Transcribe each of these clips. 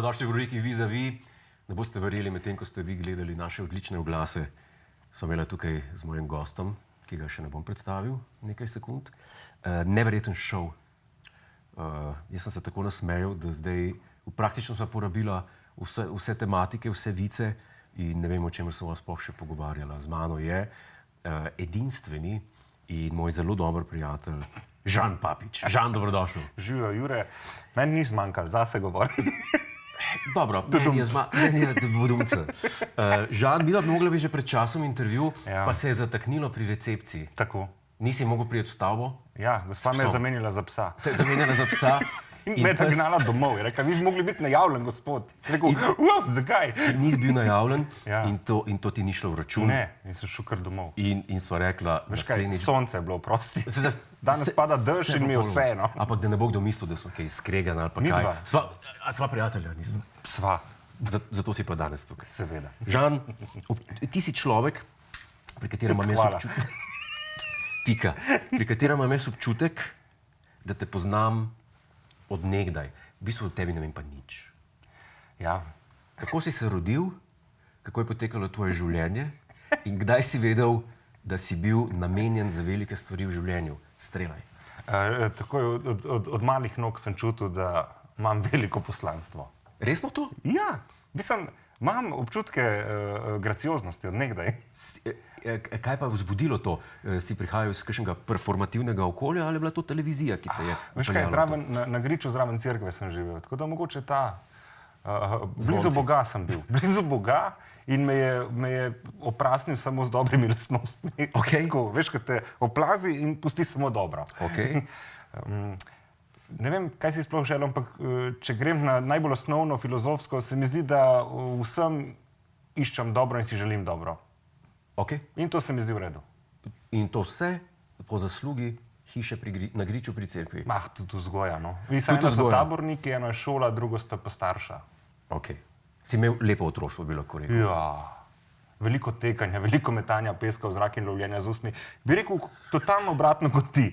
dobrodošli v rubriki Vis-a-vis. Ne boste verjeli, medtem ko ste vi gledali naše odlične oglase, smo imeli tukaj z mojim gostom, ki ga še ne bom predstavil nekaj sekund, neverjeten šov. Jaz sem se tako nasmejal, da zdaj praktično sva porabila vse tematike, vse vice in ne vem, o čemer sem vas sploh še pogovarjala. Z mano je edinstveni in moj zelo dober prijatelj Žan Papič. Žan, dobrodošel. Živijo, Jure. Meni ni zmanjkalo, zase govoriti. Dobro, meni je budumce. Žan, mi da bi mogla biti že pred časom intervju, pa se je zataknilo pri recepciji. Tako. Nisi mogel priti v stavbo? Ja, gospa me je zamenjala za psa. Te je zamenjala za psa. In me je tako gnala domov. Je rekla, vi bi mogli biti najavljen, gospod. Rekel, zakaj? Nisi bil najavljen Ja. in to ti ni šlo v račun. Ne, in sem šel kar domov. In sva rekla, Veš kaj, sonce je bilo, prosti. Danes Se- pada dež se in bo mi je polno. vseeno. Ampak da ne bo kdo mislil, da smo kaj skregani ali pa Midva. kaj. Sva prijatelja, nismo. Sva, Zato si pa danes tukaj. seveda. Žan, ti si človek, pri katerem imam jaz Hvala. občutek, pri katerem imam jaz občutek, da te poznam od nekdaj. V bistvu o tebi ne vem pa nič. Ja, Kako si se rodil, kako je potekalo tvoje življenje in kdaj si vedel, da si bil namenjen za velike stvari v življenju? Streljaj. takoj od malih nog sem čutil, da imam veliko poslanstvo. Resno to? Ja, mislim, imam občutke gracioznosti od nekdaj. Kaj pa je vzbudilo to? Si prihajal iz kakšnega performativnega okolja ali je bila to televizija, ki te je Veš kaj, vpeljala v to? zraven, na Griču zraven cerkve sem živel, tako da mogoče ta, blizu Boga sem bil, blizu Boga in me je oprasnil samo z dobrimi lastnostmi. Okej. Tako, veš, ko te oplazi in pusti samo dobro. Okej. Ne vem, kaj si sploh želim, ampak če grem na najbolj osnovno filozofsko, se mi zdi, da vsem iščem dobro in si želim dobro. Okej. In to se mi zdi v redu. In to vse po zaslugi hiše na Griču pri cerkvi. Tudi vzgoja, no. Mislim, Tudi eno so vzgoja. taborniki, eno je šola, drugo sta pa starša. Okay. Si imel lepo otroštvo, bi lahko rekel. Ja, veliko tekanja, veliko metanja peska v zrak in lovljenja z ustmi. Bi rekel, totalno obratno kot ti.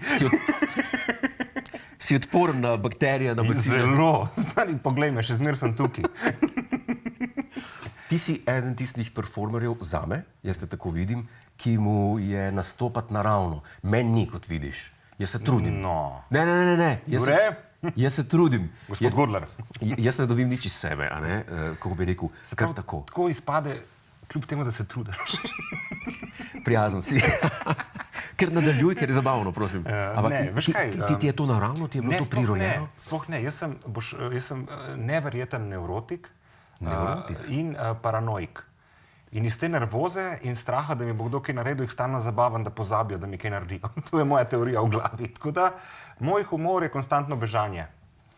Si odporen na bakterije, na bacile. Zelo, stari, poglej me, še zmer sem tukaj. Ti si eden tistih performerjev zame, jaz te tako vidim, ki mu je nastopati naravno. Meni ni, kot vidiš. Jaz se trudim. No. Ne. Jaz se trudim. Gospod Godler. Jaz ne dobim nič iz sebe, a ne, kako bi rekel, kar tako. Tako izpade, kljub temu, da se trudiš. Prijazen si. Ker nadaljuj, ker je zabavno, prosim. ne, veš kaj, Ti je to naravno, ti je bilo to prirojeno? Sploh ne. Jaz sem neverjeten nevrotik, Nevrotik? In paranoik. In iz te nervoze in straha, da mi bo kdo kaj naredil, jih stalno zabavam, da pozabijo, da mi kaj naredijo. To je moja teorija v glavi. Tako da moj humor je konstantno bežanje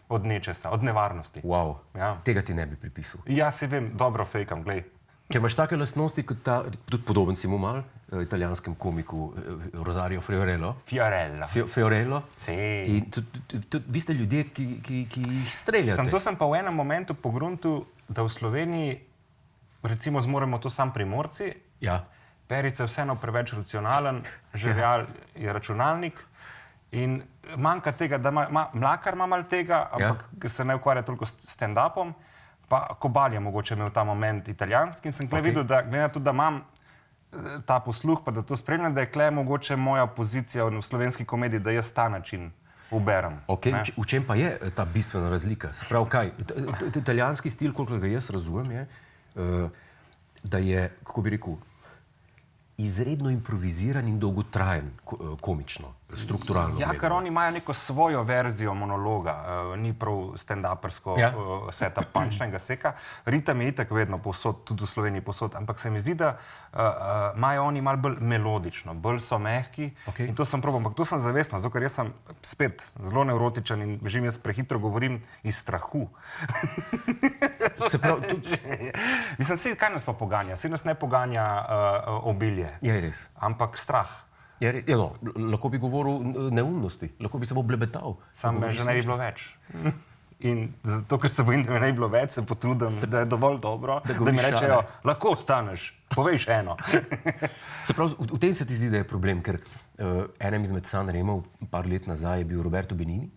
od nečesa, od nevarnosti. Wow, Ja. tega ti ne bi pripisal. Ja, se vem, dobro fejkam, glej. Ker imaš take lastnosti, kot ta, tudi podoben si mu mal, italijanskem komiku Rosario Fiorello. Fiorello. Si. In vi ste ljudje, ki jih streljate. To sem pa v enem momentu pogruntil, da v Sloveniji recimo zmoremo to sam Primorci, Ja. Perica je vseeno preveč racionalen, Žerjal je računalnik in manjka tega, da Mlakar ima malo tega, ampak se ne ukvarja toliko s stand-upom, pa Kobal je mogoče imel ta moment italijanski in sem videl, da glede na to, da imam ta posluh, pa da to spremljam, da je kle mogoče moja pozicija v slovenski komediji, da jaz ta način uberem. Okay. V čem pa je ta bistvena razlika? Se pravi, kaj? Italijanski stil, koliko ga jaz razumem, je, da je, kako bi rekel, izredno improviziran in dolgotrajen, komično, strukturalno. Ja, ker oni imajo neko svojo verzijo monologa, ni prav stand-upersko setup punčnega seka. Ritem je itak vedno povsod, tudi v Sloveniji povsod, ampak se mi zdi, da imajo oni malo bolj melodično, bolj so mehki in to sem probal, ampak to sem zavestno, zato ker jaz sem spet zelo nevrotičen in žim jaz prehitro govorim iz strahu. Se pravi, Mislim, sej, kaj nas pa poganja? Sej nas ne poganja obilje, je res. ampak strah. Lahko bi govoril neumnosti, lahko bi samo blebetal. Sam me že ne bi bilo več. In zato, ker se bojim, da me ne bi bilo več, se potrudim, da je dovolj dobro, da mi rečejo, lahko ostaneš, povej še eno. Se pravi, v tem se ti zdi, da je problem, ker enem izmed Sanremov par let nazaj je bil Roberto Benigni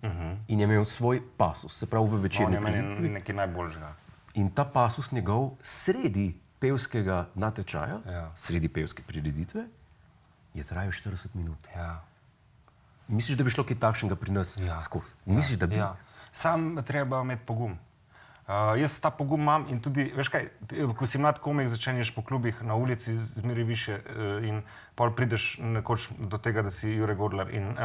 in je imel svoj pasus, se pravi v večerni On je meni nekaj najboljšega. In ta pasus njegov sredi pevskega natečaja, sredi pevske prireditve, je trajal 40 minut. Ja. Misliš, da bi šlo kaj takšnega pri nas skozi? Misliš, da bi? Ja. Sam treba imeti pogum. Jaz ta pogum imam in tudi, veš kaj, ko si mlad komik, začenješ po klubih na ulici zmeri više in pol prideš nekoč do tega, da si Jure Godler. In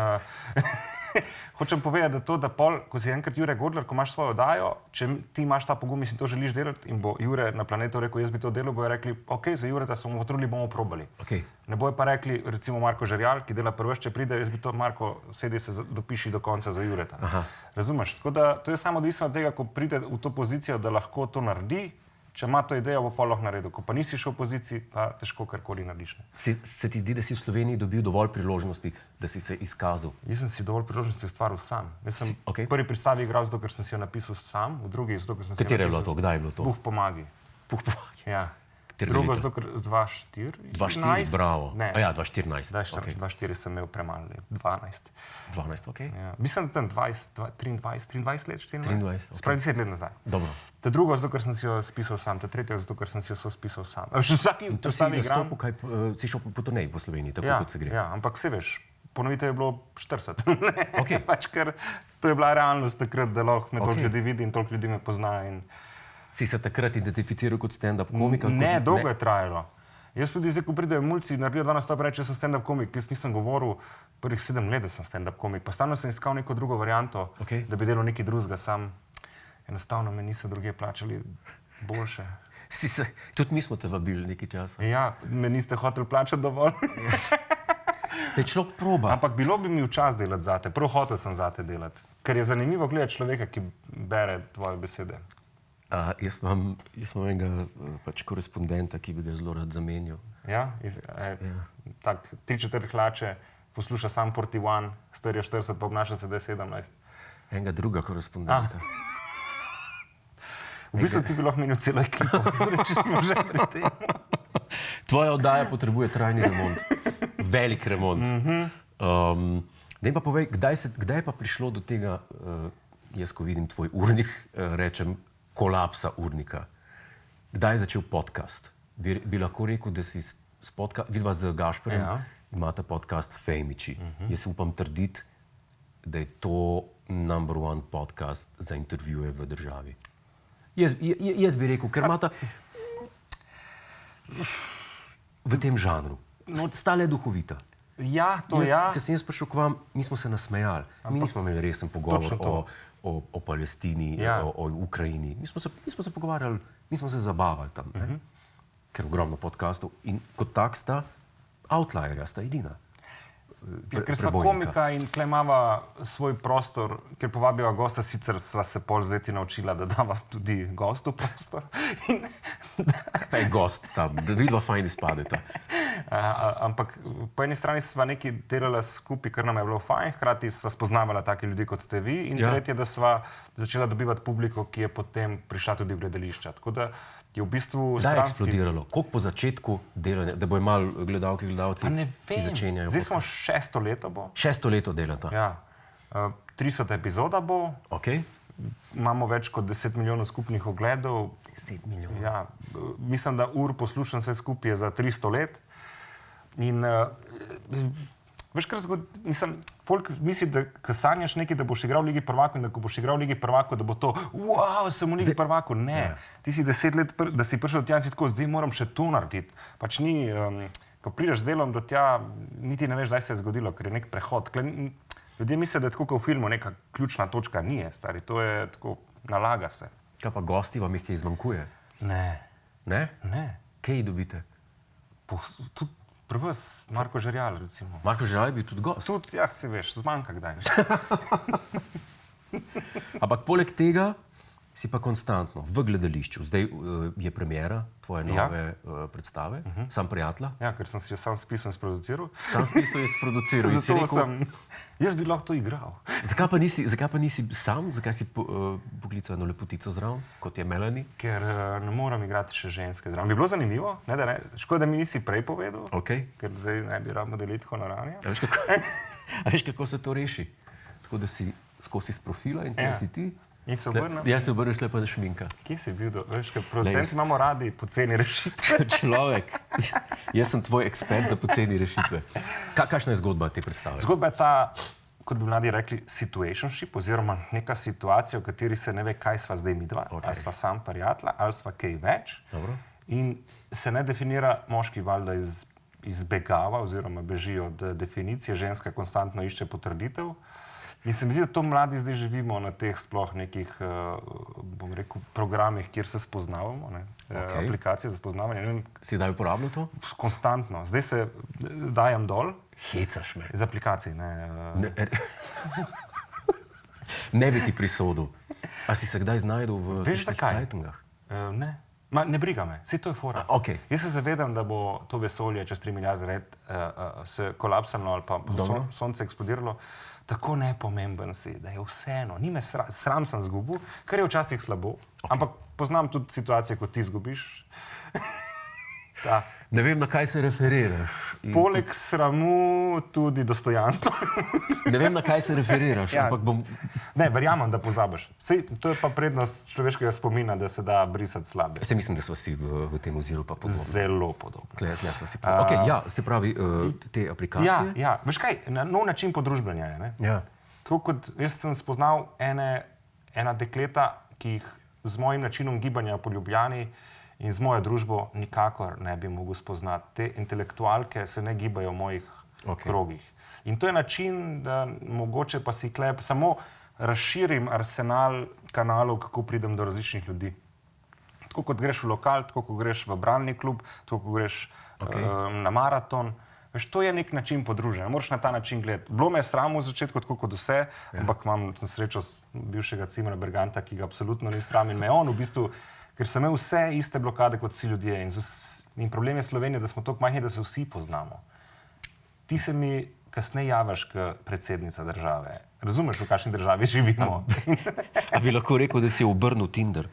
hočem povedati, da to, da pol, ko si enkrat Jure Godler, ko imaš svojo oddajo, če ti imaš ta pogum in si to želiš delati in bo Jure na Planetu rekel, jaz bi to delal, bojo rekli, ok, za Jureta smo potrudili, bomo probali. Okay. Ne bojo pa rekli, recimo Marko Žerjal, ki dela prvič, če pride, jaz bi to, Marko, sedi se, dopiši do konca za Jureta. Aha. Razumeš? Tako da to je samo odvisno od tega, ko pride v to pozicijo, da lahko to naredi, če ima to idejo, bo pa lahko naredil. Ko pa nisi šel v poziciji, pa težko karkoli narediš. Se ti zdi, da si v Sloveniji dobil dovolj priložnosti, da si se izkazal? Jaz sem si dovolj priložnosti ustvaril sam. Jaz sem v prvi predstavi igral zato, ker sem si jo napisal sam, v drugi zato, ker sem si jo napisal. Katera je bilo to? Kdaj je bilo to? Bog pomagi. Bog pomagi. Ja. Drugo zato, ker 2-4. 2-4, bravo. Ne. Ja, 2-14. 2-4 sem imel premalo let. 12. 12, ok. Ja. Mislim, da tam 23 let, 24. 23, Spravi 10 let nazaj. Dobro. Ta drugo zato, ker sem si jo spisal sam, ta tretjo zato, ker sem si jo spisal sam. To si nastopil, kaj si šel po turneji po Sloveniji, tako kot se gre. Ja, ampak se veš, ponovitev je bilo 40. Okay. Pač, ker to je bila realnost takrat, da lahko me toliko ljudi vidi in toliko ljudi me pozna. Si se takrat identificiral kot stand-up komik? Ne, dolgo je trajalo. Jaz tudi zdaj, ko pridejo mulci, naredijo 2 nastope, reče, da sem stand-up komik. Jaz nisem govoril prvih 7 let, da sem stand-up komik. Pa stalno sem iskal neko drugo varianto, da bi delal nekaj drugega. Sam enostavno me niso druge plačali boljše. Tudi mi smo te vabili nekaj časa. Ja, me niste hoteli plačati dovolj. Da človek proba. Ampak bilo bi mi v čas delati zate. Prav hotel sem zate delati. Ker je zanimivo gledati človeka, ki bere tvoje besede. Jaz imam enega korespondenta, ki bi ga zelo rad zamenjal. Ja? Tak 3/4 hlače, posluša sam 41, star je 40, pa obnaša se, da je 17. Enega druga korespondenta. V bistvu ti bi lahko menil celo ekipo, če smo že pri tem. Tvoja oddaja potrebuje trajni remont. Velik remont. Daj pa povej, kdaj je pa prišlo do tega, jaz ko vidim tvoj urnik, rečem, kolapsa urnika. Kdaj je začel podcast? Bi lahko rekel, da si vidva z Gašperjem, imata podcast Fejmiči. Jaz upam trditi, da je to number one podcast za intervjuje v državi. Jaz bi rekel, ker imata v tem žanru. Stale duhovita. Ja, to ja. Ker sem jaz prišel k vam, mi smo se nasmejali. Mi nismo imeli resen pogovor o Palestini, o Ukrajini. Mi smo se pogovarjali, mi smo se zabavali tam. Ker ogromno podcastov. In kot tak sta outlierja, sta edina. Ker sva komika in tle imava svoj prostor, ker povabiva gosta, sicer sva se pol z leti naučila, da dava tudi gostu prostor. Kaj je gost tam, da vidva fajn izpadeta. Ampak po eni strani sva nekaj delala skupaj, kar nam je bilo fajn, hkrati sva spoznavala take ljudi, kot ste vi, in tretje, da sva začela dobivati publiko, ki je potem prišla tudi v gledališča. Tako da je v bistvu stranski... Da je eksplodiralo? Koliko po začetku delanja, da bojo malo gledalke, gledalci, ki začenjajo? Zdaj smo 6. leto bo. 6. leto delata? Ja. 300. epizoda bo. Ok. Imamo več kot 10 milijonov skupnih ogledov. 10 milijonov? Ja. Mislim, da poslušam vse skupaj za 300 let. In veš, kar mislim, folk misli, da ko sanjaš nekaj, da boš igral v Ligi prvakov in da ko boš igral v Ligi prvakov, da bo to, wow, sem v Ligi prvakov. Ne, ti si 10 let, da si prišel do tja in si tako, zdaj moram še to narediti. Pač ni, ko prideš z delom do tja, niti ne veš, kdaj se je zgodilo, ker je nek prehod. Ljudje mislijo, da je tako kot v filmu neka ključna točka. Nije, stari, to je tako, nalaga se. Kaj pa gosti vam jih kaj izmanjkuje? Ne. Ne? Ne. Kaj dobite? Tudi prvo Marko Žerjal, recimo. Marko Žerjal je bil tudi gost? Tudi, ja, si veš, zmanjka kdaj. Ampak poleg tega si pa konstantno v gledališču. Zdaj je premiera tvoje nove predstave, Sam prijatelja. Ja, ker sem si jo sam spisal in sproduciral. Sam spisal in sproduciral. Jaz bi lahko to igral. Zakaj pa nisi sam? Zakaj si poklical eno lepotico zraven, kot je Melanie? Ker ne moram igrati še ženske zraven. Bi bilo zanimivo, škoda, da mi nisi prej povedal, ker zdaj ne bi rabimo deliti honorarja. A veš, kako se to reši? Tako da si skozi z profila in kaj si ti? In se obrnil. Jaz se obrnil, šle pa da šminka. Kje si bil? Veš, kaj producenti imamo radi poceni rešitve. Človek, jaz sem tvoj ekspert za poceni rešitve. Kakšna je zgodba te predstave? Zgodba je ta, kot bi mladi rekli, situationship, oziroma neka situacija, v kateri se ne ve, kaj sva zdaj midva. Okay. Ali sva sam prijatelja, ali sva kaj več. Dobro. In se ne definira moški valjda izbegava oziroma beži od definicije, ženska konstantno išče potrditev. In se mi zdi, da to mladi zdaj živimo na teh sploh nekih, bom rekel, programih, kjer se spoznavamo, okay. Aplikacije za spoznavanje. Si daj uporabljal to? Konstantno. Zdaj se dajem dol. Hecaš me. Z aplikacij, Ne bi ti prisodil. A si se kdaj znajdel v teh cajtungah? Ne. Ne briga me, vse to je fora. Okay. Jaz se zavedam, da bo to vesolje čez 3 milijarde let se kolapsalo ali pa sonce eksplodiralo. Tako nepomemben si, da je vseeno. Ni me sram sem zgubil, kar je včasih slabo, okay. Ampak poznam tudi situacije, ko ti izgubiš. Ne vem, na kaj se referiraš. Poleg sramu tudi dostojanstvo. Ne vem, na kaj se referiraš, ampak bom... Ne, verjamem, da pozabiš. Sej, to je pa prednost človeškega spomina, da se da brisati slabe. Se mislim, da smo si v tem oziru pa podobni. Zelo podobni. Okay, ja, se pravi, te aplikacije. Ja, veš kaj, nov način podružbenja je. Ne? Ja. Tako kot jaz sem spoznal ena dekleta, ki jih z mojim načinom gibanja po Ljubljani in z mojo družbo nikakor ne bi mogel spoznati. Te intelektualke se ne gibajo v mojih krogih. In to je način, da mogoče pa si klep samo razširim arsenal kanalov, kako pridem do različnih ljudi. Tako kot greš v lokal, tako kot greš v bralni klub, tako kot greš na maraton. Veš, to je nek način podruženja. Moraš na ta način gledati. Bilo me je sram v začetku, tako kot vse, ampak imam srečo bivšega Cimera Berganta, ki ga absolutno ni sram in me on v bistvu, ker sem imel vse iste blokade kot vsi ljudje. In problem je Slovenije, da smo toliko majhni, da se vsi poznamo. Ti se mi kasneje javiš kot predsednica države. Razumeš, v kakšni državi živimo? A bi lahko rekel, da si obrnil Tinder?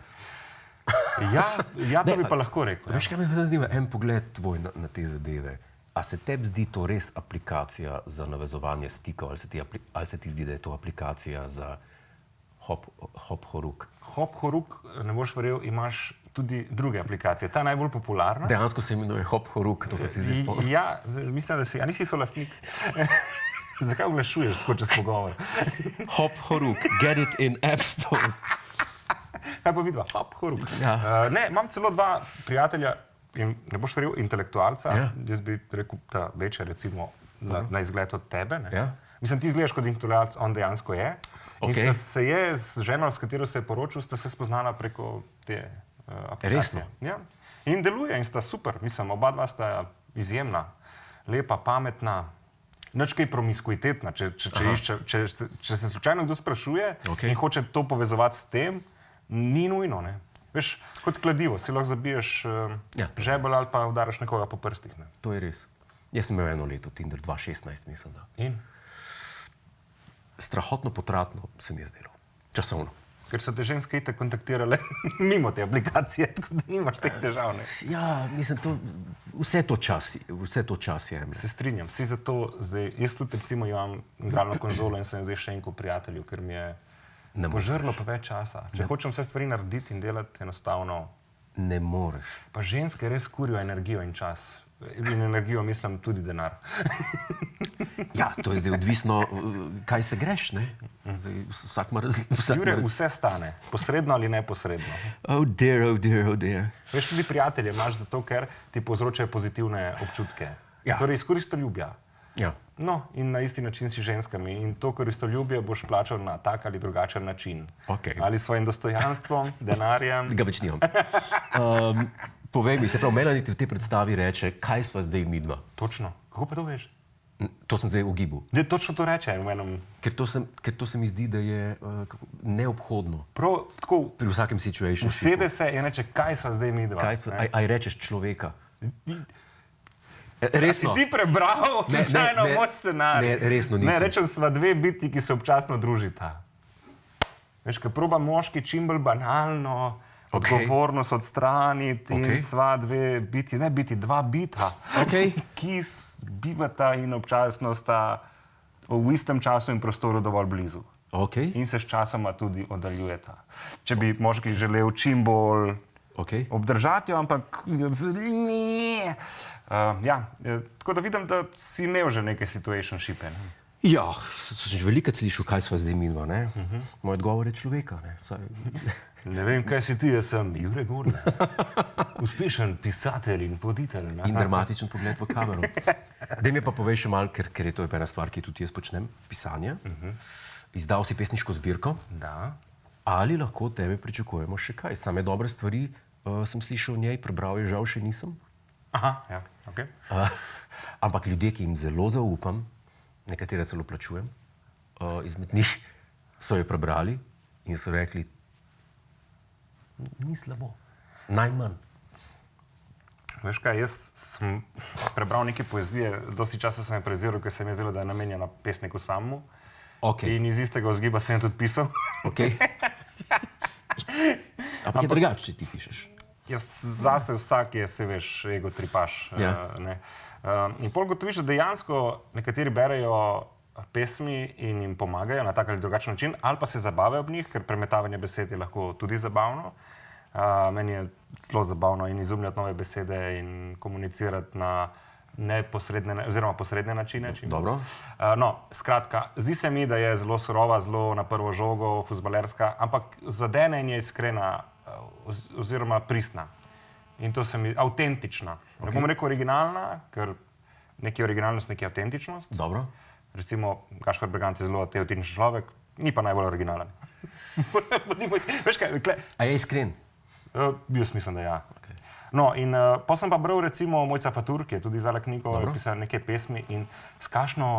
Ja, to bi pa lahko rekel. Veš, kaj me zanima? En pogled tvoj na te zadeve. A se tebi zdi to res aplikacija za navezovanje stikov, ali se ti zdi, da je to aplikacija za hop-horuk? Hop-horuk, ne boš verjel, imaš tudi druge aplikacije. Ta najbolj popularna. Dejansko se imenuje hop-horuk, to se si zdaj spomnim. Ja, mislim, da si. A nisi solastnik? Zakaj oglašuješ tako čez pogovor? Hop-horuk, get it in App Store. Kaj pa vidva? Hop-horuk. Ja. Ne, imam celo 2 prijatelja, in ne boš verjel, intelektualca. Ja. Jaz bi rekel, da večja recimo na izgled od tebe. Ne? Ja. Mislim, ti izgledaš kot intelektualc, on dejansko je. In sta se je z ženo, s katero se je poročil, sta se spoznala preko te aplikacije. Resno? Ja. In deluje in sta super. Mislim, oba dva sta izjemna, lepa, pametna, nič kaj promiskuitetna. Če se slučajno kdo sprašuje in hoče to povezovati s tem, ni nujno. Ne? Veš, kot kladivo, si lahko zabiješ žebelj ali pa udaraš nekoga po prstih. Ne? To je res. Jaz sem imel eno leto, Tinder 2016, mislim da. In? Strahotno potratno se mi je zdelo. Časovno. Ker so te ženske itak kontaktirale mimo te aplikacije, tako da nimaš teh težav. Ne? Ja, mislim, vse to čas je. Se strinjam, si zato zdaj, jaz tudi recimo imam igralno konzolo in sem zdaj še enko prijatelju, ker mi je požrlo pa več časa. Če hočem vse stvari narediti in delati, enostavno... Ne moreš. Pa ženske res kurijo energijo in čas. In energijo mislim tudi denar. Ja, to je zdaj odvisno, kaj se greš, ne? Vsak ima Jure, vse stane, posredno ali neposredno. Oh dear, oh dear, oh dear. Veš, tudi prijatelje imaš zato, ker ti povzročajo pozitivne občutke. Ja. Torej, izkoristoljubja. Ja. No, in na isti način si ženskami. In to koristoljubje boš plačal na tak ali drugačen način. Okay. Ali s svojim dostojanstvom, denarjem. Ga več nimam. Povej mi, se pravi, Melanie ti v tej predstavi reče, kaj sva zdaj midva? Točno. Kako pa to veš? To sem zdaj ugibal. Ne, točno to reče. Ker to se mi zdi, da je neobhodno. Prav, tako, pri vsakem situationshipu. Usede se in reče, kaj sva zdaj midva. Aj rečeš človeka. Resno. Si ti prebral slučajno moj scenarij? Ne, resno nisem. Ne, rečem, sva 2 biti, ki se občasno družita. Veš, ker proba moški čim bolj banalno odgovornost odstraniti in sva 2 biti, ne biti 2 bita, ki bivata in občasno sta v istem času in prostoru dovolj blizu. Okay. In se s časoma tudi oddaljujeta. Če bi moški želel čim bolj obdržati, ampak ne. Tako da vidim, da si imel že neke situationshipe. Ne? Ja, sem že veliko slišal, kaj sva zdaj minva. Moj odgovor je človeka. Ne vem, kaj si ti, jaz sem Jure Godler. Uspešen pisatelj in voditelj. In dramatičen pogled v kamero. Daj mi pa povej še malo, ker je to ena stvar, ki tudi jaz počnem, pisanje. Izdal si pesniško zbirko. Da. Ali lahko od tebe pričakujemo še kaj? Same dobre stvari sem slišal o njej, prebral je žal še nisem. Aha, ja, ok. Ampak ljudje, ki jim zelo zaupam, nekatere celo plačujem, izmed njih so jo prebrali in so rekli, ni slabo, najmanj. Veš kaj, jaz sem prebral neke poezije, dosti časa sem jo preziral, ker se mi je zdelo, da je namenjena pesniku samemu. Okay. In iz istega vzgiba sem jo tudi pisal. Okay. Ampak je drugače, če ti pišeš. Zase vsak je, se veš, ego tripaš. In pol gotoviš, da dejansko nekateri berejo pesmi in jim pomagajo na tak ali drugačen način, ali pa se zabavajo ob njih, ker premetavanje besed je lahko tudi zabavno. Meni je zelo zabavno in izumljati nove besede in komunicirati na neposredne oziroma posredne načine. Dobro. Skratka, zdi se mi, da je zelo surova, zelo na prvo žogo, fuzbalerska, ampak zadene in je iskrena oziroma pristna. In to se mi avtentična. Ne bom rekel originalna, ker nekaj originalnost, nekaj avtentičnost. Dobro. Recimo, Gašper Bergant je zelo avtentičen človek, ni pa najbolj originalen. Veš kaj, a je iskren? Jaz mislim, da ja. Okay. No, in pa sem pa bral recimo Mojca Fatur, ki je tudi izdala knjigo, je pisala neke pesmi in s kakšno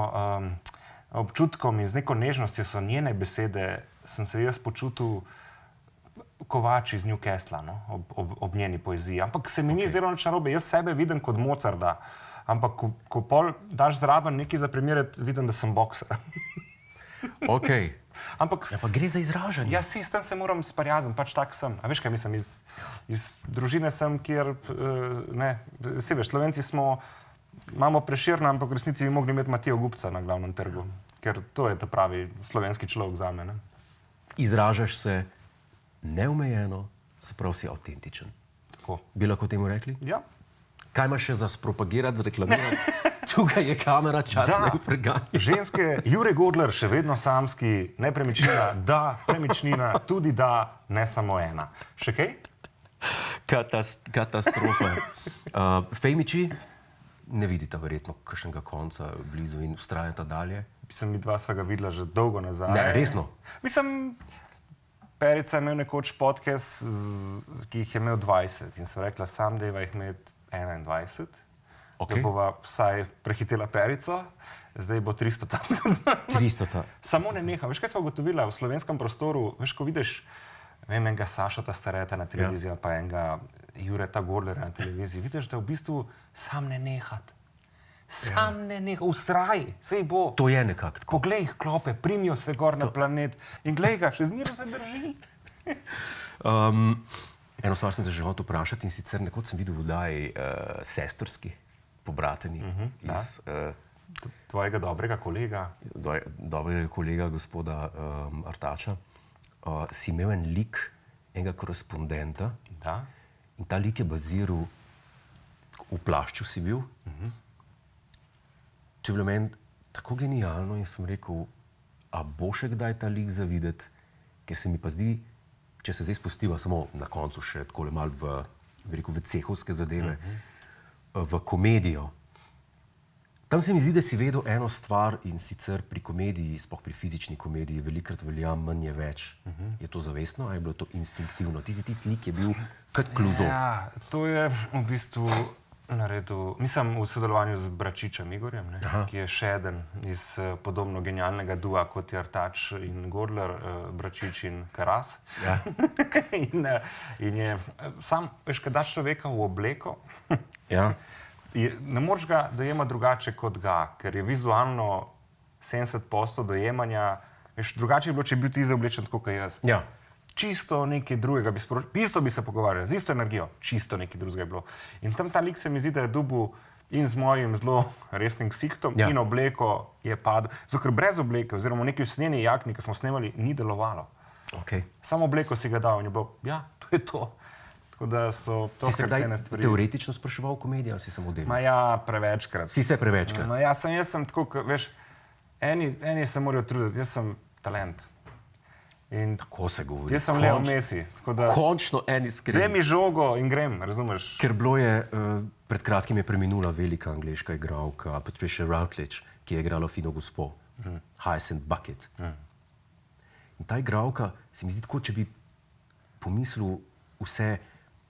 občutkom in z neko nežnostjo so njene besede, sem se jaz počutil Kovač iz Newcastle, no? ob njeni poeziji. Ampak se mi ni zdelo nič narobe, jaz sebe vidim kot Mozarta, ampak ko pol daš zraven nekaj za primerjati, vidim, da sem bokser. Ok. Ampak, ja, pa gre za izražanje. Ja, s tem se moram sparjaziti, pač tak sem. A veš kaj mislim, iz družine sem, kjer, si veš, Slovenci imamo Prešerna, ampak v resnici bi mogli imeti Matijo Gubca na glavnem trgu, ker to je ta pravi slovenski človek zame. Ne? Izražaš se neomejeno, se pravi si avtentičen. Tako. Bi lahko temu rekli? Ja. Kaj imaš še za spropagirati, zreklamirati? Tukaj je kamera, čas ne preganja. Ženske, Jure Godler, še vedno samski, nepremičnina, da, premičnina, tudi da, ne samo ena. Še kaj? Katastrofa. Fejmiči ne vidita verjetno kakšnega konca blizu in vztrajata dalje. Mislim, mi dva sva ga videla že dolgo nazaj. Ne, resno? Mislim, Perica je imel nekoč podcast, ki jih je imel 20 in sem rekla, sam deva jih imeti 21. Da bova vsaj prehitela Perico, zdaj bo 300 tam. 300 tam. Samo ne neha. Veš, kaj sva ugotovila v slovenskem prostoru? Veš, ko vidiš enega Sašota Stareta na televiziji, pa enega Jureta Godlera na televiziji, vidiš, da v bistvu sam ne nehat. Sam ne neha. Ustraj, sej bo. To je nekako tako. Poglej jih klope, primijo se gor na planet in glej ga, še zmeraj se drži. Eno stvar sem te že hotel vprašati in sicer nekoč sem videl v oddaji Sestrski, pobrateni iz tvojega dobrega kolega. Dobrega kolega, gospoda Artača. Si imel en lik, enega korespondenta. Da. In ta lik je baziral, v plašču si bil. To je bilo meni tako genialno in sem rekel, a bo še kdaj ta lik za videti, ker se mi pa zdi, če se zdaj spustiva samo na koncu še takole malo v cehovske zadeve, v komedijo. Tam se mi zdi, da si vedel eno stvar in sicer pri komediji, sploh pri fizični komediji, velikrat velja manj je več. Je to zavestno ali je bilo to instinktivno? Tisti lik je bil kot Kluzo. Ja, to je v bistvu naredil, mislim, v sodelovanju z Bračičem Igorjem, ki je še eden iz podobno genialnega dua, kot je Artač in Godler, Bračič in Karas. Ja. in je, sam, veš, kad daš človeka v obleko, Ja. Ne moreš ga dojemati drugače kot ga, ker je vizualno 70% dojemanja, veš, drugače je bilo, če bi bil ti zaoblečen tako, kot jaz. Ja. Čisto nekaj drugega bi sporočil, isto bi se pogovarjali, z isto energijo, čisto nekaj drugega je bilo. In tam ta lik se mi zdi, da je dobil in z mojim zelo resnim ksihtom in obleko je padel. Zato, ker brez obleke, oziroma v neki usnjeni jakni, ki smo snemali, ni delovalo. Okay. Samo obleko si ga dal in je bilo, ja, to je to. Tako da so to skrtene stvari. Teoretično spraševal komedijo, ali si samo delal? Ma ja, prevečkrat. Si se prevečkrat? No, ja, jaz sem tako, veš, eni se morajo truditi, jaz sem talent. In tako se govori. Jaz sem Leo Messi. Končno eni skrivni. Daj mi žogo in grem, razumeš? Ker bilo je, pred kratkim je preminula velika angleška igralka Patricia Routledge, ki je igrala fino gospo, Hyacinth Bucket. In ta igralka, se mi zdi tako, če bi pomislil vse,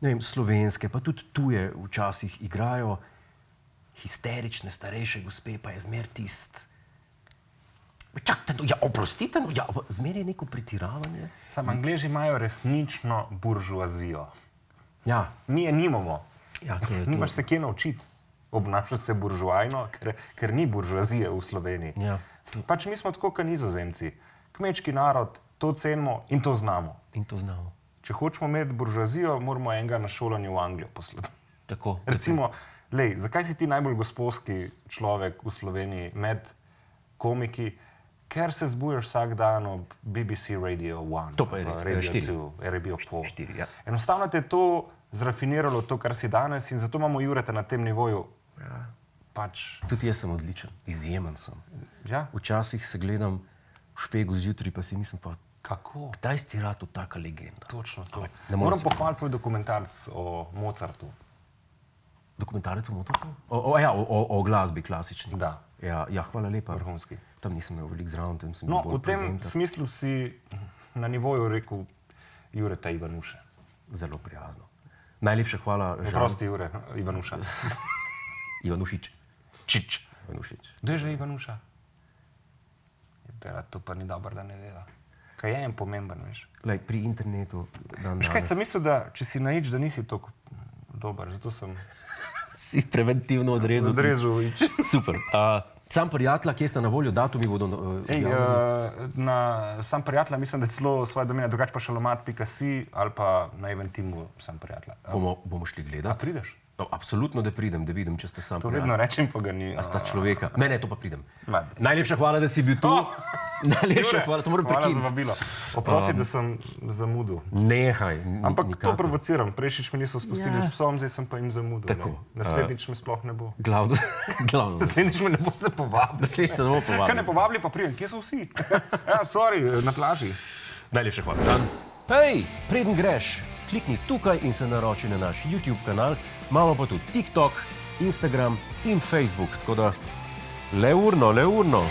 ne vem, slovenske, pa tudi tuje včasih igrajo histerične, starejše gospe, pa je zmer tist. Čakajte, no, ja, oprostite, no, ja, zmer je neko pretiravanje. Samo Angleži imajo resnično buržuazijo. Ja. Mi je nimamo. Ja, nimaš se kje naučiti obnašati se buržuajno, ker ni buržuazije v Sloveniji. Ja. Pač mi smo tako kot Nizozemci. Kmečki narod, to cenimo in to znamo. In to znamo. Če hočemo imeti buržuazijo, moramo enega na šolanju v Anglijo poslati. Tako. Recimo, lej, zakaj si ti najbolj gospodski človek v Sloveniji med komiki? Ker se zbujaš vsak dan ob BBC Radio 1, to pa je res, Radio 2, Radio 4. 4, ja. Enostavno te je to zrafiniralo, to, kar si danes, in zato imamo Jureta na tem nivoju. Ja. Pač... Tudi jaz sem odličen, izjemen sem. Ja? Včasih se gledam v špegu zjutraj, pa si mislim pa, kako? Kdaj si rado taka legenda? Točno to. Moram pohvaliti tvoj dokumentarc o Mozartu. Dokumentarec o Mozartu? O glasbi klasični. Da. Ja, hvala lepa. Vrhunski. Tam nisem imel veliko zraven, tam sem no, bil bolj v tem prezenter. smislu si na nivoju rekel Jureta Ivanuše. Zelo prijazno. Najlepša hvala. Prosti Jure Ivanuša. Ivanušič. Čič. Ivanušič. Kdo je že Ivanuša? Jebera, to pa ni dobro, da ne veva. Kaj je en pomemben, veš? Lej, pri internetu dan danes. Veš kaj, sem mislil, da če si na ič, da nisi toliko dober, zato sem... Si preventivno odrezal. Odrezal ič. Super. Sam prijatelja, kje sta na voljo, datumi bodo... na Sam prijatelja mislim, da je celo svoje domene, drugače pa šalomat.si ali pa na Eventimu Sam prijatelja. Bomo šli gledati. A prideš? No, absolutno, da pridem, da vidim, če ste sam prijatelj. To vedno rečem, pa ga ni. A sta človeka. Ne, to pa pridem. Mad. Najlepša hvala, da si bil tu. Najlepša hvala, to moram prekiniti. Hvala za vabilo. Oprosti, da sem zamudil. Nehaj. Ampak to provociram. Prejšič me niso spustili s psom, zdaj sem pa jim zamudil. Tako. Naslednjič me sploh ne bo. Glavno. Naslednjič me ne boste povabili. Naslednjič te ne bo povabili. Kaj ne povabili, pa pridem. Kje so vsi? Ja, sorry, na plaži. Najlepša hvala. Hej, preden greš, klikni tukaj in se naroči na naš YouTube kanal, imamo pa tudi TikTok, Instagram in Facebook, tako da le urno.